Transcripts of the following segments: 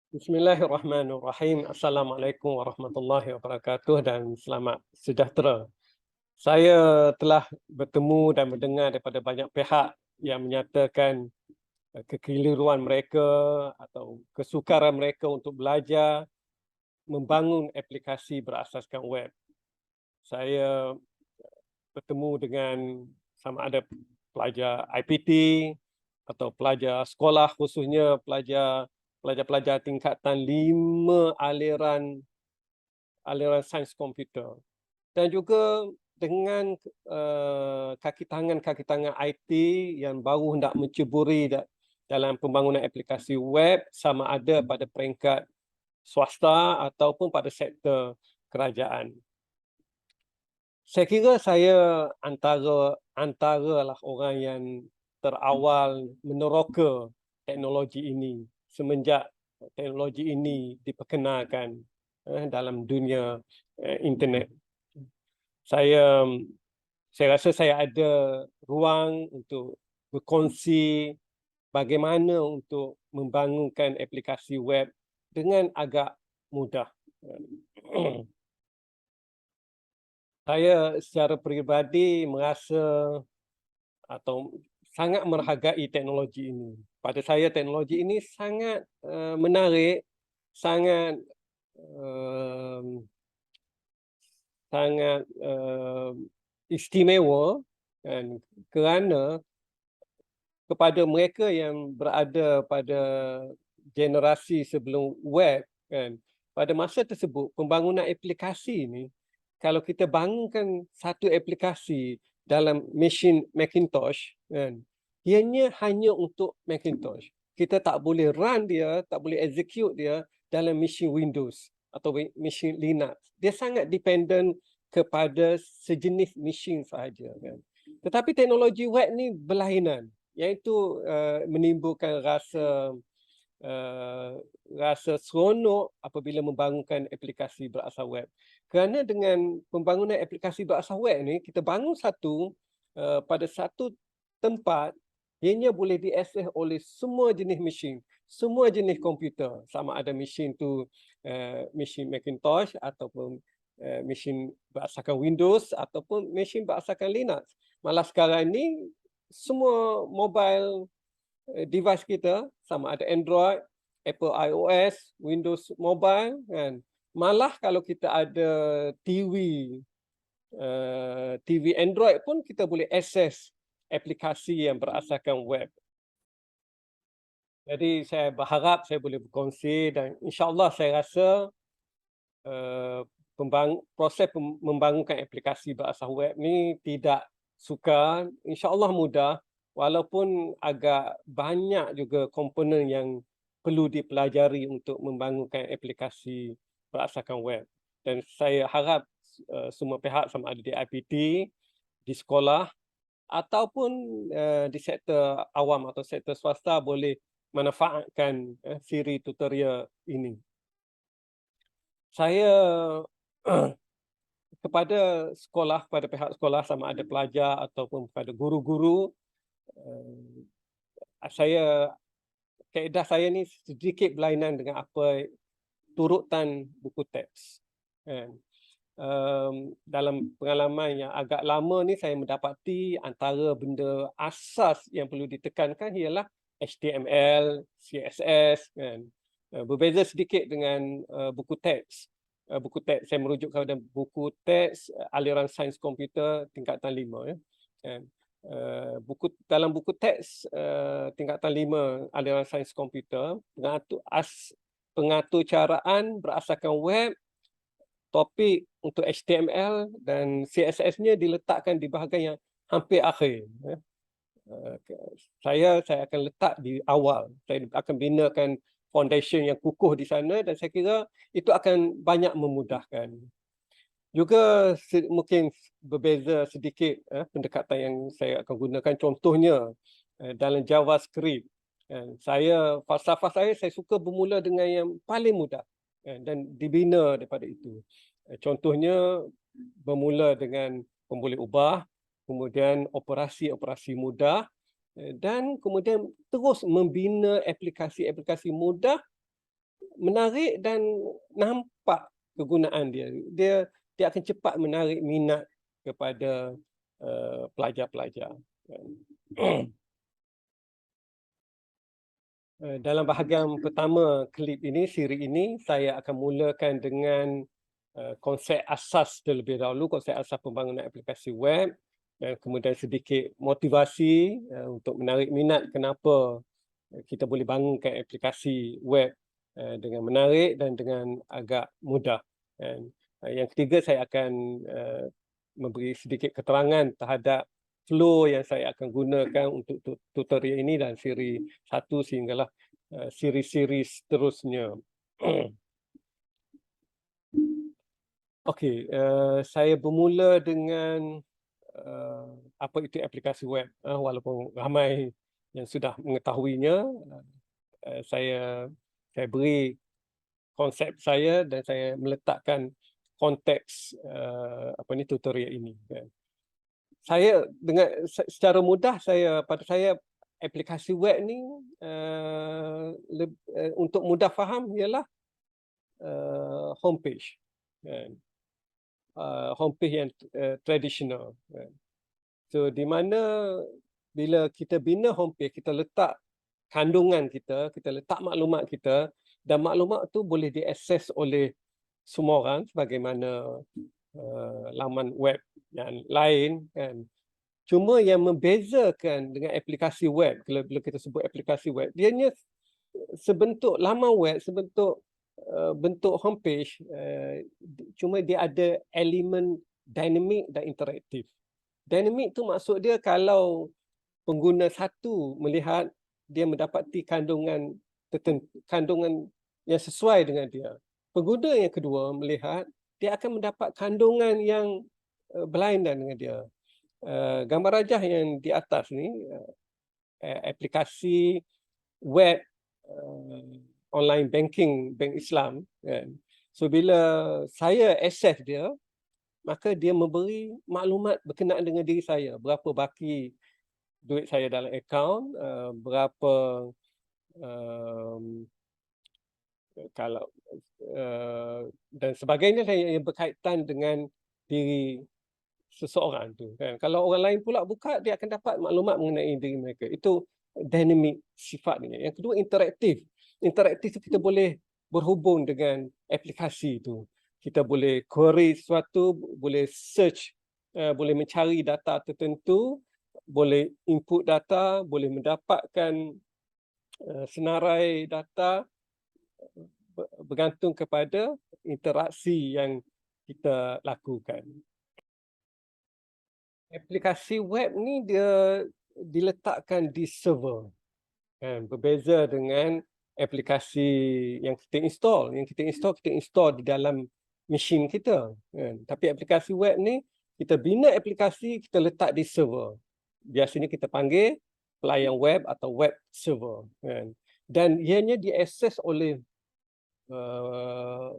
Bismillahirrahmanirrahim. Assalamualaikum warahmatullahi wabarakatuh dan selamat sejahtera. Saya telah bertemu dan mendengar daripada banyak pihak yang menyatakan kekeliruan mereka atau kesukaran mereka untuk belajar membangun aplikasi berasaskan web. Saya bertemu dengan sama ada pelajar IPT atau pelajar sekolah, khususnya pelajar-pelajar tingkatan 5 aliran sains komputer, dan juga dengan kaki tangan IT yang baru hendak menceburi dalam pembangunan aplikasi web, sama ada pada peringkat swasta ataupun pada sektor kerajaan. Saya kira saya antaralah orang yang terawal meneroka teknologi ini semenjak teknologi ini diperkenalkan dalam dunia internet. Saya rasa saya ada ruang untuk berkongsi bagaimana untuk membangunkan aplikasi web dengan agak mudah. Saya secara peribadi merasa atau sangat menghargai teknologi ini. Pada saya teknologi ini sangat menarik, sangat istimewa, kan, kerana kepada mereka yang berada pada generasi sebelum web, kan, pada masa tersebut pembangunan aplikasi ini, kalau kita bangunkan satu aplikasi dalam mesin Macintosh, kan, ianya hanya untuk Macintosh. Kita tak boleh run dia, tak boleh execute dia dalam mesin Windows atau mesin Linux. Dia sangat dependent kepada sejenis mesin sahaja, kan. Tetapi teknologi web ni berlainan, iaitu menimbulkan rasa seronok apabila membangunkan aplikasi berasas web. Kerana dengan pembangunan aplikasi berasas web ni, kita bangun satu pada satu tempat, ianya boleh diakses oleh semua jenis mesin, semua jenis komputer, sama ada mesin tu mesin Macintosh ataupun mesin berasaskan Windows ataupun mesin berasaskan Linux. Malah sekarang ni semua mobile device kita, sama ada Android, Apple iOS, Windows Mobile, kan. Malah kalau kita ada TV Android pun kita boleh akses aplikasi yang berasaskan web. Jadi saya berharap saya boleh berkongsi dan insya-Allah saya rasa proses membangunkan aplikasi berasas web ni tidak sukar, insya-Allah mudah, walaupun agak banyak juga komponen yang perlu dipelajari untuk membangunkan aplikasi berasaskan web. Dan saya harap semua pihak, sama ada di IPT, di sekolah ataupun di sektor awam atau sektor swasta, boleh manfaatkan siri tutorial ini. Saya kepada sekolah, kepada pihak sekolah, sama ada pelajar ataupun kepada guru-guru, kaedah saya ni sedikit berlainan dengan apa turutan buku teks, kan. Dalam pengalaman yang agak lama ni, saya mendapati antara benda asas yang perlu ditekankan ialah HTML, CSS, kan. Berbeza sedikit dengan buku teks. Buku teks, saya merujuk kepada buku teks aliran sains komputer tingkatan 5, ya. Kan. Dalam buku teks tingkatan 5 aliran sains komputer, pengatur caraan berasaskan web, topik untuk HTML dan CSS-nya diletakkan di bahagian yang hampir akhir. Saya akan letak di awal. Saya akan binakan foundation yang kukuh di sana dan saya kira itu akan banyak memudahkan. Juga mungkin berbeza sedikit pendekatan yang saya akan gunakan. Contohnya dalam JavaScript, falsafah saya suka bermula dengan yang paling mudah dan dibina daripada itu. Contohnya bermula dengan pemboleh ubah, kemudian operasi-operasi mudah, dan kemudian terus membina aplikasi-aplikasi mudah menarik dan nampak kegunaan dia. Dia akan cepat menarik minat kepada pelajar-pelajar. Dalam bahagian pertama klip ini, siri ini, saya akan mulakan dengan konsep asas terlebih dahulu, konsep asas pembangunan aplikasi web, dan kemudian sedikit motivasi untuk menarik minat kenapa kita boleh bangunkan aplikasi web dengan menarik dan dengan agak mudah. Dan yang ketiga, saya akan memberi sedikit keterangan terhadap flow yang saya akan gunakan untuk tutorial ini dan siri 1 sehinggalah siri-siri seterusnya. Okey, saya bermula dengan apa itu aplikasi web. Walaupun ramai yang sudah mengetahuinya, saya beri konsep saya dan saya meletakkan konteks tutorial ini. Saya dengan secara mudah pada saya aplikasi web ni untuk mudah faham ialah homepage. Homepage yang tradisional. So di mana bila kita bina homepage, kita letak kandungan kita letak maklumat kita, dan maklumat tu boleh diakses oleh semua orang sebagaimana laman web yang lain kan. Cuma yang membezakan dengan aplikasi web, bila kita sebut aplikasi web, dianya sebentuk laman web, sebentuk bentuk homepage, cuma dia ada elemen dinamik dan interaktif. Dinamik tu maksud dia kalau pengguna satu melihat, dia mendapati kandungan yang sesuai dengan dia. Pengguna yang kedua melihat, dia akan mendapat kandungan yang berlainan dengan dia. Gambar rajah yang di atas ni, aplikasi web online banking, bank Islam kan. So bila saya akses dia, maka dia memberi maklumat berkenaan dengan diri saya, berapa baki duit saya dalam akaun, berapa kalau dan sebagainya yang berkaitan dengan diri seseorang tu kan. Kalau orang lain pula buka, dia akan dapat maklumat mengenai diri mereka. Itu dynamic sifatnya. Yang kedua, interaktif. Interaktif tu kita boleh berhubung dengan aplikasi tu. Kita boleh query sesuatu, boleh search, boleh mencari data tertentu, boleh input data, boleh mendapatkan senarai data bergantung kepada interaksi yang kita lakukan. Aplikasi web ni dia diletakkan di server. Kan? Berbeza dengan aplikasi yang kita install. Kita install di dalam mesin kita. Kan? Tapi aplikasi web ni, kita bina aplikasi, kita letak di server. Biasanya kita panggil pelayan web atau web server. Kan? Dan ianya diakses oleh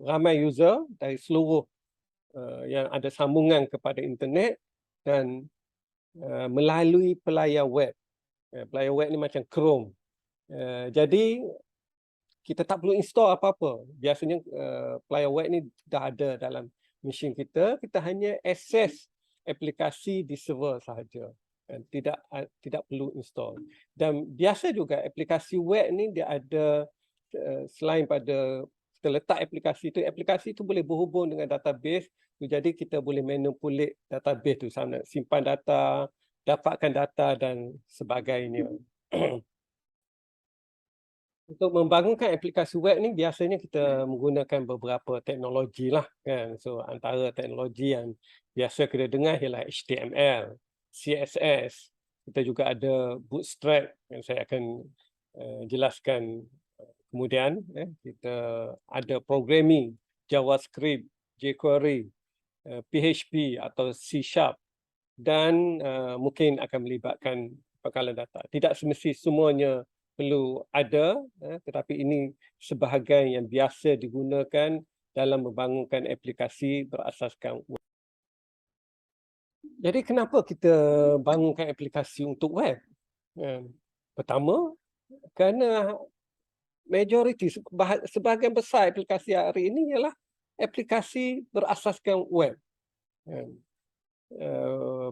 ramai user dari seluruh yang ada sambungan kepada internet dan melalui pelayan web. Pelayan web ni macam Chrome. Jadi kita tak perlu install apa-apa. Biasanya pelayan web ni dah ada dalam mesin kita. Kita hanya akses aplikasi di server sahaja. Tidak perlu install. Dan biasa juga aplikasi web ni dia ada selain pada kita letak aplikasi tu boleh berhubung dengan database. Jadi kita boleh manipulate database tu, sama simpan data, dapatkan data dan sebagainya. Untuk membangunkan aplikasi web ni biasanya kita menggunakan beberapa teknologi lah kan. So antara teknologi yang biasa kita dengar ialah HTML, CSS. Kita juga ada Bootstrap yang saya akan jelaskan kemudian. Kita ada programming, JavaScript, jQuery, PHP atau C# dan mungkin akan melibatkan pangkalan data. Tidak semesti semuanya perlu ada, tetapi ini sebahagian yang biasa digunakan dalam membangunkan aplikasi berasaskan web. Jadi kenapa kita bangunkan aplikasi untuk web? Pertama, kerana majoriti sebahagian besar aplikasi hari ini ialah aplikasi berasaskan web.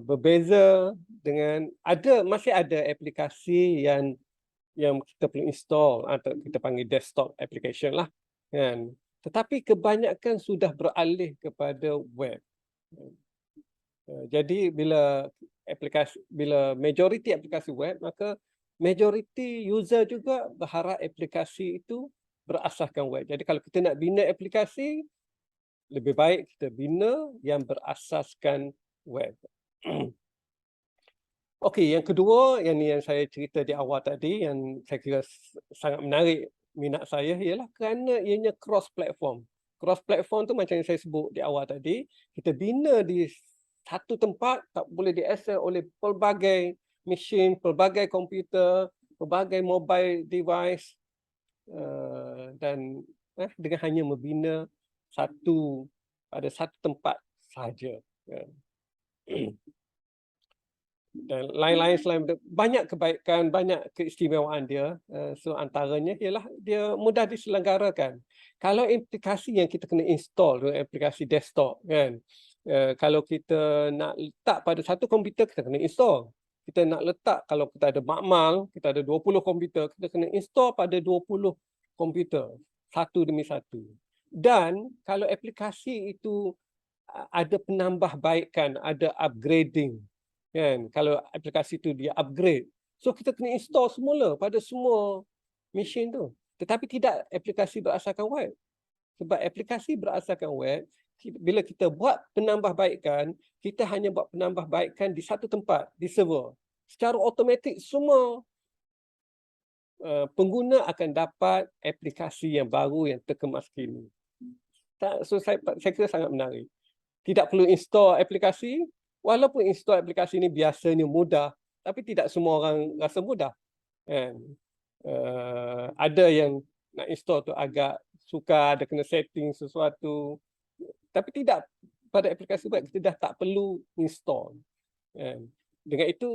Berbeza dengan masih ada aplikasi yang kita perlu install atau kita panggil desktop application lah, kan. Tetapi kebanyakan sudah beralih kepada web. Jadi bila majoriti aplikasi web, maka majoriti user juga berharap aplikasi itu berasaskan web. Jadi kalau kita nak bina aplikasi, lebih baik kita bina yang berasaskan web. Okey, yang kedua yang saya cerita di awal tadi yang saya kira sangat menarik minat saya ialah kerana ianya cross platform. Cross platform tu macam yang saya sebut di awal tadi, kita bina di satu tempat tak boleh diakses oleh pelbagai mesin, pelbagai komputer, pelbagai mobile device dan dengan hanya membina pada satu tempat saja. Dan lain-lain selain itu, banyak kebaikan, banyak keistimewaan dia. So antaranya ialah dia mudah diselenggarakan. Kalau aplikasi yang kita kena install, aplikasi desktop kan. Kalau kita nak letak pada satu komputer, kita kena install. Kita nak letak, kalau kita ada makmal, kita ada 20 komputer, kita kena install pada 20 komputer, satu demi satu. Dan kalau aplikasi itu ada penambahbaikan, ada upgrading, kan, kalau aplikasi itu dia upgrade, so kita kena install semula pada semua mesin tu. Tetapi tidak aplikasi berasaskan web. Sebab aplikasi berasaskan web, bila kita buat penambahbaikan, kita hanya buat penambahbaikan di satu tempat, di server. Secara automatik semua pengguna akan dapat aplikasi yang baru yang terkemas kini. So saya kira sangat menarik. Tidak perlu install aplikasi. Walaupun install aplikasi ini biasanya mudah, tapi tidak semua orang rasa mudah. Ada yang nak install tu agak sukar, ada kena setting sesuatu. Tapi tidak, pada aplikasi web kita dah tak perlu install. Dengan itu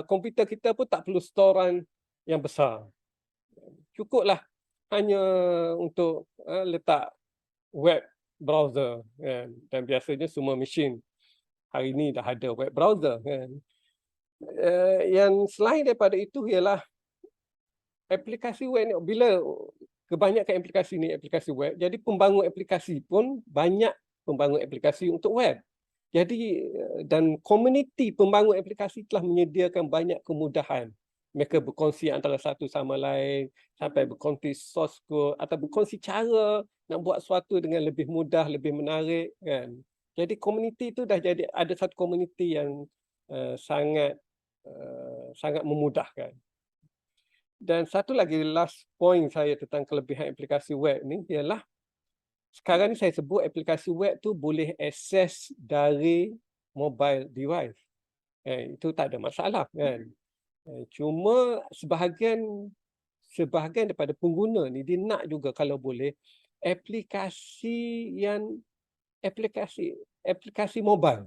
komputer kita pun tak perlu storan yang besar. Cukuplah hanya untuk letak web browser. Dan biasanya semua mesin hari ini dah ada web browser, kan. Yang selain daripada itu ialah aplikasi web ni, bila kebanyakan aplikasi ni aplikasi web, jadi pembangun aplikasi pun banyak pembangun aplikasi untuk web. Jadi dan komuniti pembangun aplikasi telah menyediakan banyak kemudahan. Mereka berkongsi antara satu sama lain, sampai berkongsi source code atau berkongsi cara nak buat sesuatu dengan lebih mudah, lebih menarik, kan. Jadi komuniti itu dah jadi ada satu komuniti yang sangat memudahkan. Dan satu lagi last point saya tentang kelebihan aplikasi web ni ialah sekarang ni saya sebut aplikasi web tu boleh akses dari mobile device. Itu tak ada masalah, kan. Cuma sebahagian daripada pengguna ni dia nak juga kalau boleh aplikasi mobile.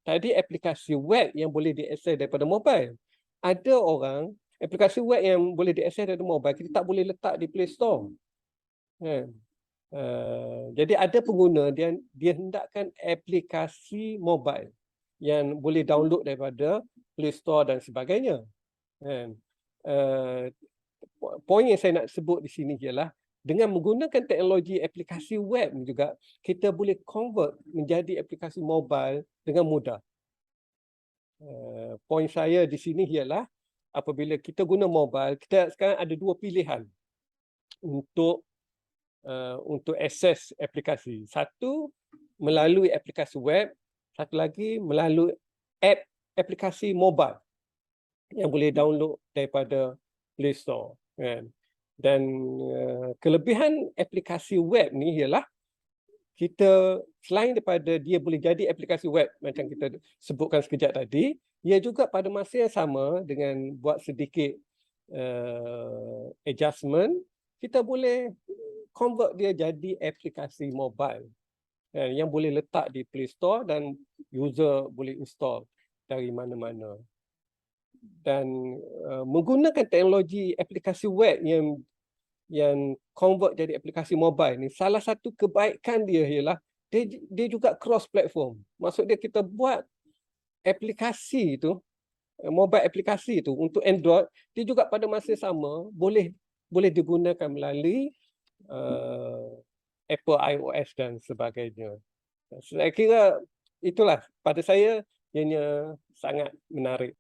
Tadi aplikasi web yang boleh diakses daripada mobile. Ada orang aplikasi web yang boleh diakses daripada mobile kita tak boleh letak di Play Store. Jadi ada pengguna dia hendakkan aplikasi mobile yang boleh download daripada Play Store dan sebagainya. Poin yang saya nak sebut di sini ialah dengan menggunakan teknologi aplikasi web juga, kita boleh convert menjadi aplikasi mobile dengan mudah. Poin saya di sini ialah apabila kita guna mobile, kita sekarang ada dua pilihan untuk akses aplikasi. Satu melalui aplikasi web, satu lagi melalui aplikasi mobile yang boleh download daripada Play Store. Dan kelebihan aplikasi web ni ialah kita selain daripada dia boleh jadi aplikasi web macam kita sebutkan sekejap tadi, ia juga pada masa yang sama dengan buat sedikit adjustment, kita boleh convert dia jadi aplikasi mobile yang boleh letak di Play Store dan user boleh install dari mana-mana. menggunakan teknologi aplikasi web yang convert jadi aplikasi mobile ni, salah satu kebaikan dia ialah dia juga cross platform. Maksud dia kita buat aplikasi tu, mobile aplikasi tu untuk Android, dia juga pada masa sama boleh digunakan melalui Apple iOS dan sebagainya. Saya kira itulah pada saya ianya sangat menarik.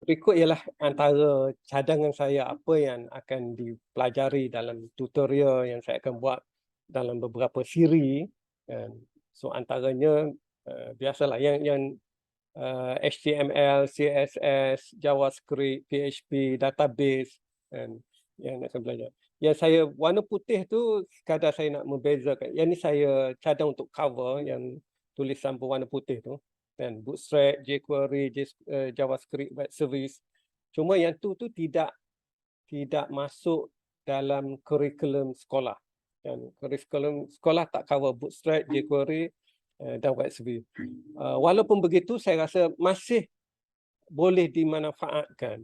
Berikut ialah antara cadangan saya apa yang akan dipelajari dalam tutorial yang saya akan buat dalam beberapa siri. So antaranya biasalah yang HTML, CSS, JavaScript, PHP, database dan yang nak saya belajar. Yang saya warna putih tu sekadar saya nak membezakan. Yang ni saya cadang untuk cover yang tulisan berwarna putih tu. Dan Bootstrap, jQuery, JavaScript, web service. Cuma yang tu tidak masuk dalam kurikulum sekolah. Dan kurikulum sekolah tak cover Bootstrap, jQuery dan web service. Walaupun begitu, saya rasa masih boleh dimanfaatkan.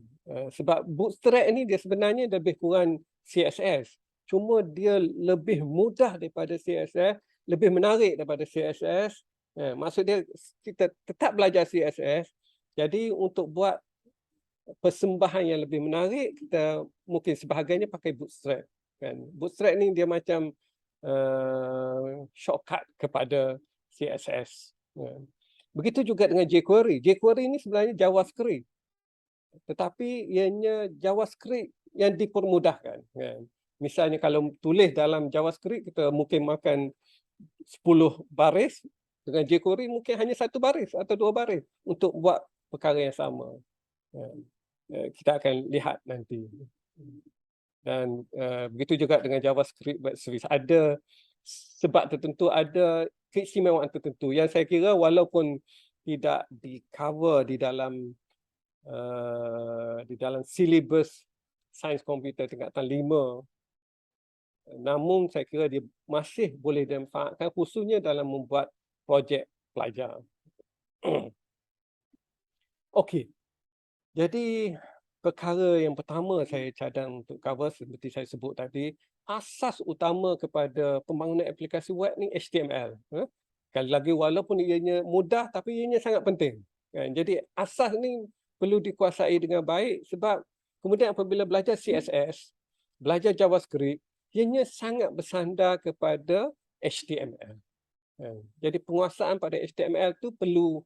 Sebab Bootstrap ni dia sebenarnya lebih kurang CSS. Cuma dia lebih mudah daripada CSS, lebih menarik daripada CSS. Maksud dia kita tetap belajar CSS. Jadi untuk buat persembahan yang lebih menarik, kita mungkin sebahagiannya pakai Bootstrap. Bootstrap ni dia macam shortcut kepada CSS. Begitu juga dengan jQuery. jQuery ni sebenarnya JavaScript. Tetapi ianya JavaScript yang dipermudahkan. Misalnya kalau tulis dalam JavaScript, kita mungkin makan 10 baris. Dengan jQuery mungkin hanya 1 baris atau 2 baris untuk buat perkara yang sama. Kita akan lihat nanti. Dan begitu juga dengan JavaScript web service. Ada sebab tertentu, ada keistimewaan tertentu yang saya kira walaupun tidak di-cover di dalam silibus sains komputer tingkatan 5, namun saya kira dia masih boleh dimanfaatkan khususnya dalam membuat projek pelajar. Okey. Jadi perkara yang pertama saya cadang untuk cover seperti saya sebut tadi, asas utama kepada pembangunan aplikasi web ni HTML. Sekali lagi walaupun ianya mudah tapi ianya sangat penting. Jadi asas ni perlu dikuasai dengan baik sebab kemudian apabila belajar CSS, belajar JavaScript, ianya sangat bersandar kepada HTML. Jadi penguasaan pada HTML tu perlu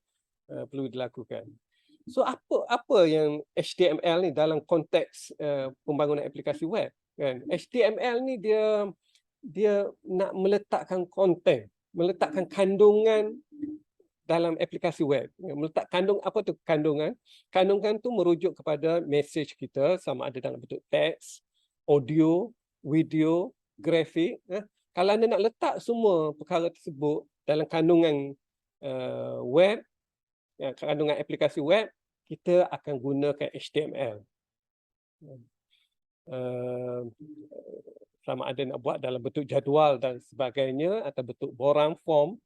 dilakukan. So apa yang HTML ni dalam konteks pembangunan aplikasi web? HTML ni dia nak meletakkan konten, meletakkan kandungan dalam aplikasi web. Meletak apa tu kandungan? Kandungan tu merujuk kepada message kita sama ada dalam bentuk teks, audio, video, grafik. Kalau anda nak letak semua perkara tersebut dalam kandungan web, kandungan aplikasi web, kita akan gunakan HTML. Sama ada nak buat dalam bentuk jadual dan sebagainya atau bentuk borang form,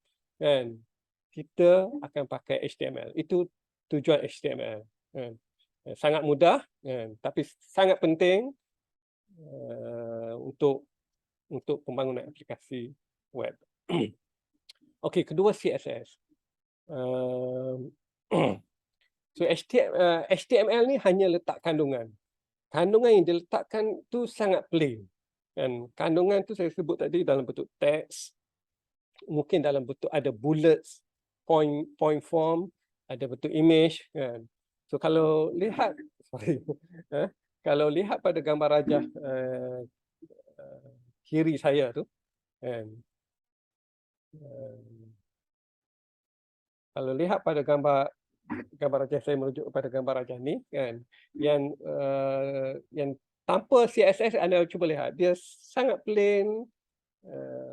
kita akan pakai HTML. Itu tujuan HTML. Sangat mudah, tapi sangat penting untuk pembangunan aplikasi web. Okey, kedua CSS. So HTML ni hanya letak kandungan. Kandungan yang diletakkan tu sangat plain. Dan kandungan tu saya sebut tadi dalam bentuk teks, mungkin dalam bentuk ada bullets, point form, ada bentuk image. So kalau lihat, kalau lihat pada gambar rajah kiri saya tu, kalau lihat pada gambar rajah saya merujuk kepada gambar rajah ni yang tanpa CSS, anda cuba lihat dia sangat plain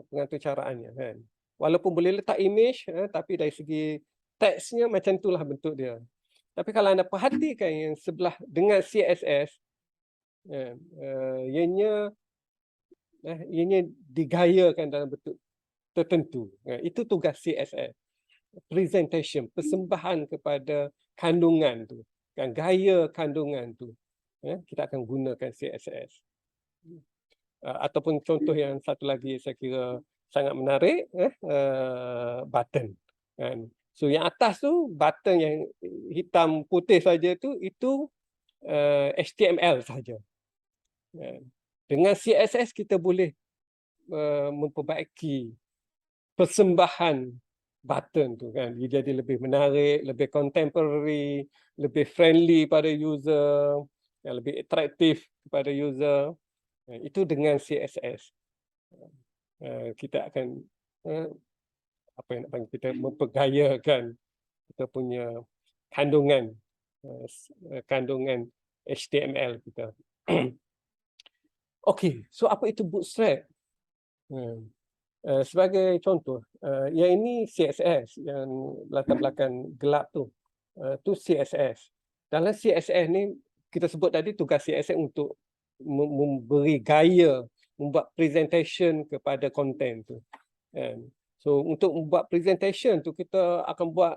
pengatur caraannya walaupun boleh letak image tapi dari segi teksnya macam itulah bentuk dia. Tapi kalau anda perhatikan yang sebelah dengan CSS, ianya digayakan dalam bentuk tertentu. Itu tugas CSS. Presentation, persembahan kepada kandungan tu. gaya kandungan tu, kita akan gunakan CSS. Ataupun contoh yang satu lagi saya kira sangat menarik, button. Kan. So yang atas tu button yang hitam putih saja tu, itu HTML saja. Dengan CSS kita boleh memperbaiki persembahan button tu kan, dia jadi lebih menarik, lebih contemporary, lebih friendly pada user, lebih atraktif kepada user. Itu dengan CSS. Kita akan apa yang nak panggil, kita mempergayakan kita punya kandungan kandungan HTML kita. Okey, so apa itu Bootstrap? Sebagai contoh, yang ini CSS, yang latar belakang gelap tu, tu CSS. Dalam CSS ni kita sebut tadi tugas CSS untuk memberi gaya, membuat presentation kepada konten tu. So untuk membuat presentation tu kita akan buat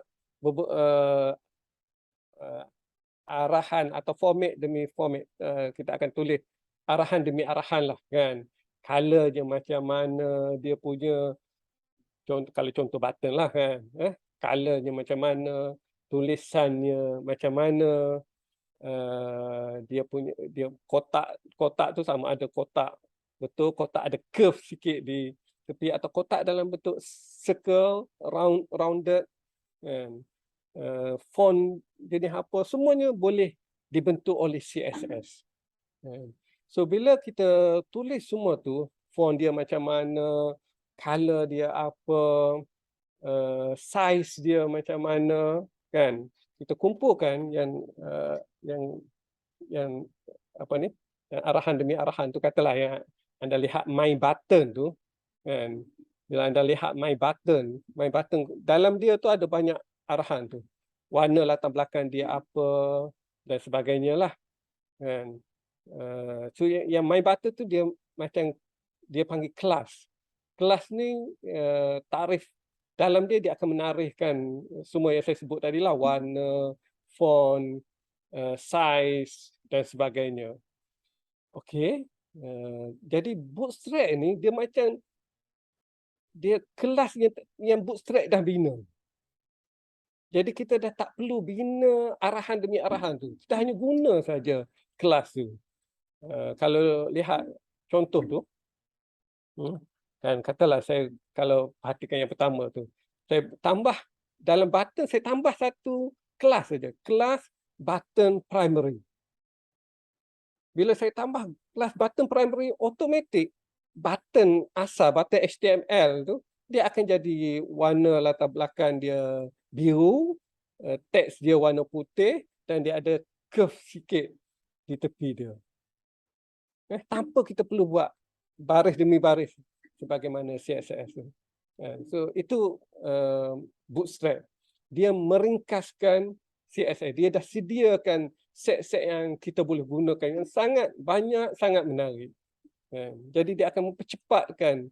arahan atau format demi format. Kita akan tulis arahan demi arahan lah kan. Color dia macam mana, dia punya contoh, kalau contoh button lah kan, colornya macam mana, tulisannya macam mana, dia punya kotak tu sama ada kotak betul, kotak ada curve sikit di tepi, atau kotak dalam bentuk circle, rounded, kan. Font jenis apa, semuanya boleh dibentuk oleh CSS. So bila kita tulis semua tu, font dia macam mana, color dia apa, size dia macam mana, kan, kita kumpulkan yang apa ni, yang arahan demi arahan tu, katalah yang anda lihat my button tu kan, bila anda lihat my button dalam dia tu ada banyak arahan tu, warna latar belakang dia apa dan sebagainya lah kan. So yang my button tu dia macam dia panggil kelas. Kelas ni tarif dalam dia akan menarifkan semua yang saya sebut tadi lah, warna, font, size dan sebagainya. Okey. Jadi Bootstrap ni dia macam dia kelas yang Bootstrap dah bina. Jadi kita dah tak perlu bina arahan demi arahan tu. Kita hanya guna saja kelas tu. Kalau lihat contoh tu, kan katalah saya kalau perhatikan yang pertama tu, saya tambah dalam button, saya tambah satu kelas saja, kelas button primary. Bila saya tambah kelas button primary, automatik button asal, button HTML tu, dia akan jadi warna latar belakang dia biru, teks dia warna putih dan dia ada curve sikit di tepi dia. Tanpa kita perlu buat baris demi baris sebagaimana CSS tu. So itu Bootstrap. Dia meringkaskan CSS. Dia dah sediakan set-set yang kita boleh gunakan yang sangat banyak, sangat menarik. Jadi dia akan mempercepatkan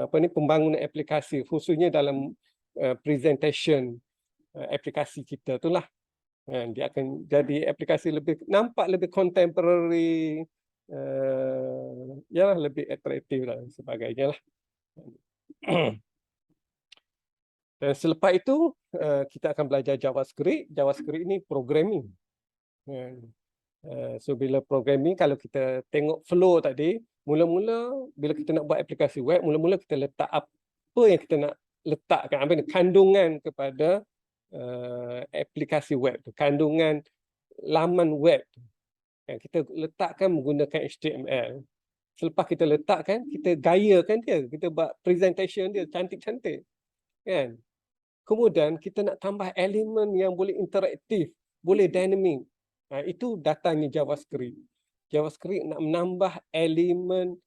pembangunan aplikasi, khususnya dalam presentation aplikasi kita tu lah. Dia akan jadi aplikasi nampak lebih contemporary, lebih atraktif dan sebagainya lah. Dan selepas itu kita akan belajar JavaScript. JavaScript ini programming. So bila programming, kalau kita tengok flow tadi, mula-mula bila kita nak buat aplikasi web, mula-mula kita letak apa yang kita nak letakkan, apa kandungan kepada aplikasi web tu, kandungan laman web tu. Kita letakkan menggunakan HTML. Selepas kita letakkan, kita gayakan dia, kita buat presentation dia cantik-cantik, kan. Kemudian kita nak tambah elemen yang boleh interaktif, boleh dynamic. Itu datangnya JavaScript. JavaScript nak menambah elemen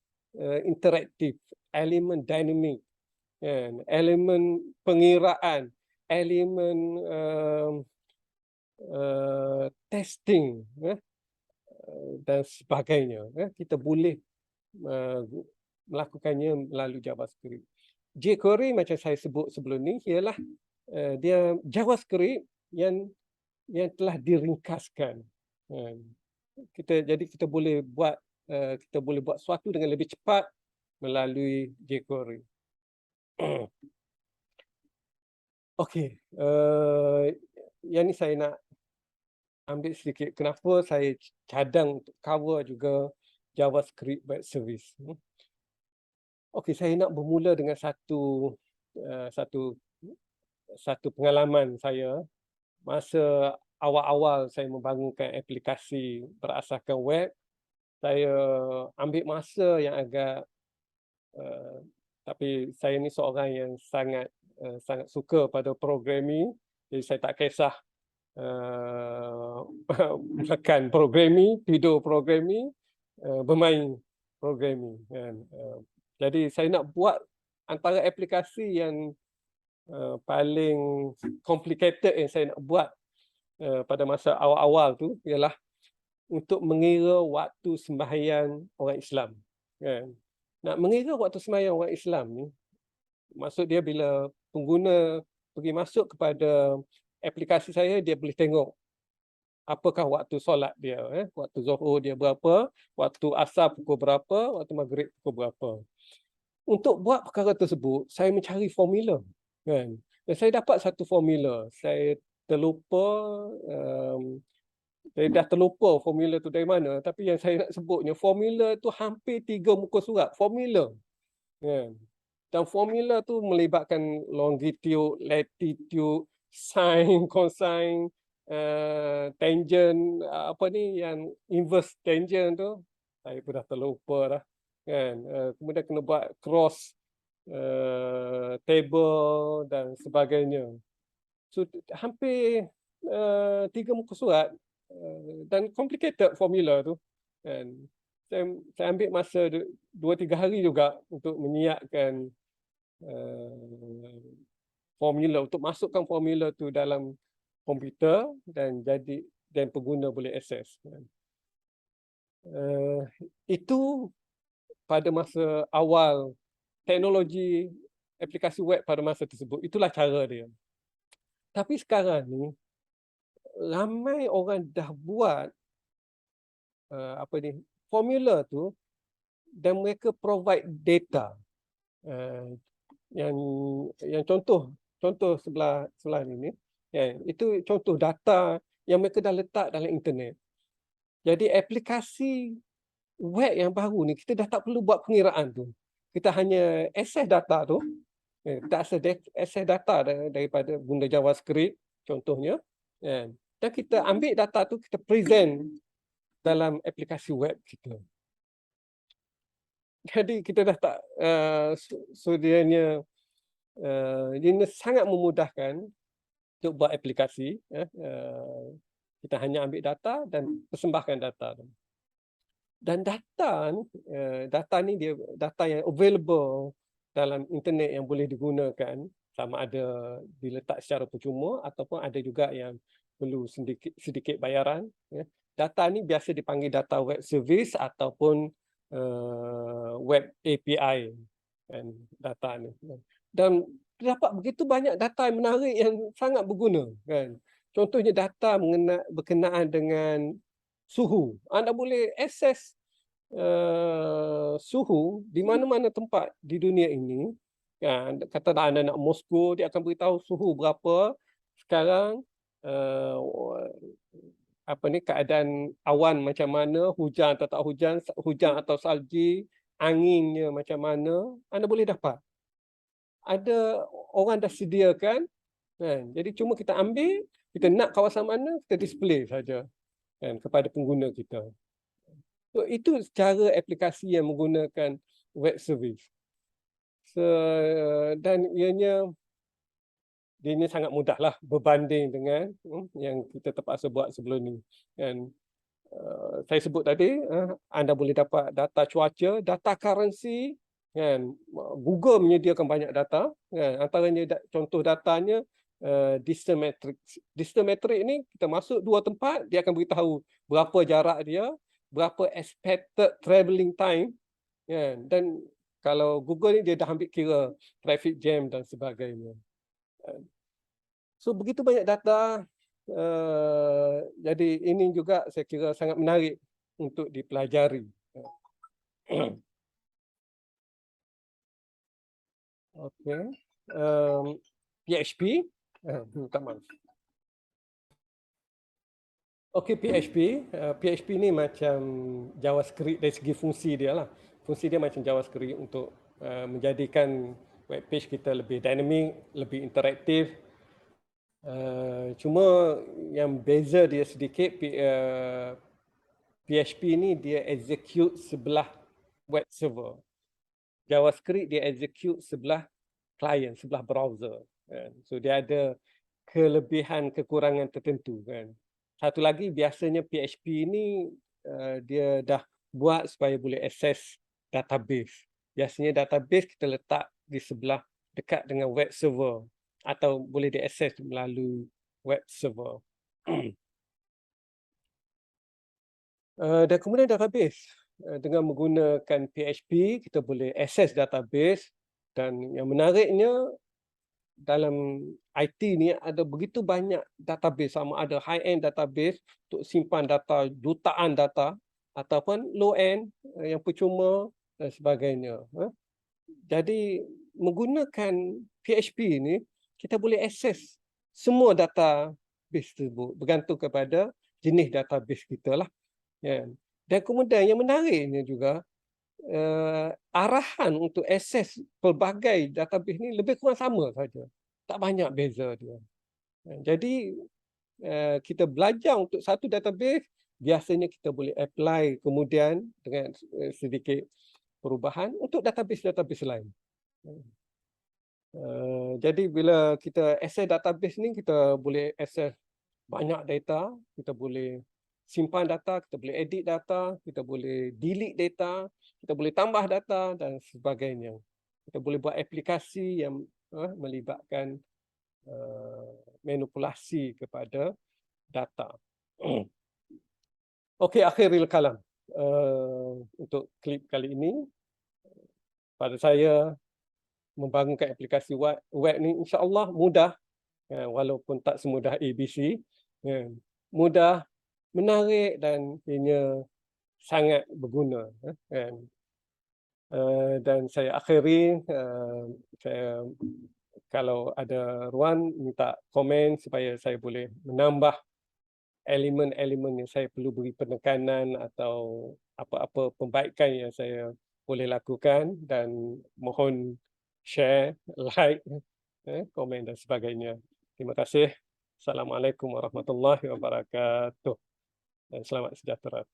interaktif, elemen dynamic, kan, elemen pengiraan, elemen testing, dan sebagainya. Kita boleh melakukannya melalui JavaScript. jQuery macam saya sebut sebelum ni ialah dia JavaScript yang yang telah diringkaskan. Kan. Jadi kita boleh buat sesuatu dengan lebih cepat melalui jQuery. Okey, yang ni saya nak ambil sedikit kenapa saya cadang untuk cover juga JavaScript web service. Okey, saya nak bermula dengan satu pengalaman saya masa awal-awal saya membangunkan aplikasi berasaskan web. Saya ambil masa yang agak tapi saya ni seorang yang sangat suka pada programming, jadi saya tak kisah makan programming, tidur programming, bermain programming kan. Jadi saya nak buat antara aplikasi yang paling complicated yang saya nak buat pada masa awal-awal tu ialah untuk mengira waktu sembahyang orang Islam kan. Nak mengira waktu sembahyang orang Islam ni, maksud dia bila pengguna pergi masuk kepada aplikasi saya, dia boleh tengok apakah waktu solat dia, waktu Zuhur dia berapa, waktu Asar pukul berapa, waktu Maghrib pukul berapa. Untuk buat perkara tersebut, saya mencari formula kan. Dan saya dapat satu formula. Saya dah terlupa formula tu dari mana, tapi yang saya nak sebutnya formula tu hampir 3 muka surat formula kan. Dan formula tu melibatkan longitude, latitude, sin, cosine, tangent, yang inverse tangent tu saya pun dah terlupa dah kan. Kemudian kena buat cross table dan sebagainya. So hampir 3 muka surat dan complicated formula tu kan. Saya ambil masa 2-3 hari juga untuk menyiapkan formula, untuk masukkan formula tu dalam komputer dan pengguna boleh akses. Itu pada masa awal teknologi aplikasi web pada masa tersebut. Itulah cara dia. Tapi sekarang ni ramai orang dah buat formula tu dan mereka provide data. Yang contoh sebelah ni itu contoh data yang mereka dah letak dalam internet. Jadi aplikasi web yang baru ni kita dah tak perlu buat pengiraan tu. Kita hanya access data tu. Kita access data daripada guna JavaScript contohnya. Dan kita ambil data tu, kita present dalam aplikasi web kita. Jadi kita dah tak dia sangat memudahkan untuk buat aplikasi. Kita hanya ambil data dan persembahkan data. Dan data ni dia data yang available dalam internet yang boleh digunakan, sama ada diletak secara percuma ataupun ada juga yang perlu sedikit bayaran. Data ni biasa dipanggil data web service ataupun web API kan, data ni. Dan terdapat begitu banyak data yang menarik yang sangat berguna kan. Contohnya data berkenaan dengan suhu. Anda boleh akses suhu di mana-mana tempat di dunia ini. Kan, katalah anda nak Moskow, dia akan beritahu suhu berapa sekarang, keadaan awan macam mana, hujan atau tak hujan, hujan atau salji, anginnya macam mana, anda boleh dapat. Ada orang dah sediakan kan. Jadi cuma kita ambil, kita nak kawasan mana, kita display saja kan kepada pengguna kita. So, itu cara aplikasi yang menggunakan web service. Dan ianya sangat mudahlah berbanding dengan yang kita terpaksa buat sebelum ni. Dan saya sebut tadi, anda boleh dapat data cuaca, data currency, kan. Google menyediakan banyak data, kan. Antaranya contoh datanya distance metric. Distance metric ni kita masuk 2 tempat, dia akan beritahu berapa jarak dia, berapa expected travelling time, kan. Dan kalau Google ni dia dah ambil kira traffic jam dan sebagainya. So begitu banyak data, Jadi ini juga saya kira sangat menarik untuk dipelajari. Okey, PHP, minta maaf. Okey, PHP ni macam JavaScript dari segi fungsi dia lah. Fungsi dia macam JavaScript untuk menjadikan web page kita lebih dynamic, lebih interaktif. Cuma yang beza dia sedikit, PHP ni dia execute sebelah web server. JavaScript dia execute sebelah client, sebelah browser. Kan. So dia ada kelebihan kekurangan tertentu kan. Satu lagi biasanya PHP ni dia dah buat supaya boleh access database. Biasanya database kita letak di sebelah dekat dengan web server atau boleh diakses melalui web server. Dan kemudian database. Dengan menggunakan PHP, kita boleh akses database dan yang menariknya dalam IT ni ada begitu banyak database, sama ada high-end database untuk simpan data, jutaan data ataupun low-end yang percuma dan sebagainya. Jadi menggunakan PHP ni, kita boleh akses semua database tersebut bergantung kepada jenis database kita lah. Ya. Dan kemudian yang menariknya juga arahan untuk akses pelbagai database ni lebih kurang sama saja. Tak banyak beza dia. Jadi kita belajar untuk satu database, biasanya kita boleh apply kemudian dengan sedikit perubahan untuk database-database lain. Jadi bila kita akses database ni, kita boleh akses banyak data, kita boleh simpan data, kita boleh edit data, kita boleh delete data, kita boleh tambah data dan sebagainya. Kita boleh buat aplikasi yang melibatkan manipulasi kepada data. Okey, akhiril kalam. Untuk klip kali ini, pada saya membangunkan aplikasi web ni insya-Allah mudah, walaupun tak semudah ABC, mudah, menarik dan ianya sangat berguna. Dan saya akhiri, saya kalau ada ruang minta komen supaya saya boleh menambah elemen-elemen yang saya perlu beri penekanan atau apa-apa perbaikan yang saya boleh lakukan, dan mohon share, like, komen dan sebagainya. Terima kasih. Assalamualaikum warahmatullahi wabarakatuh. Dan selamat sejahtera.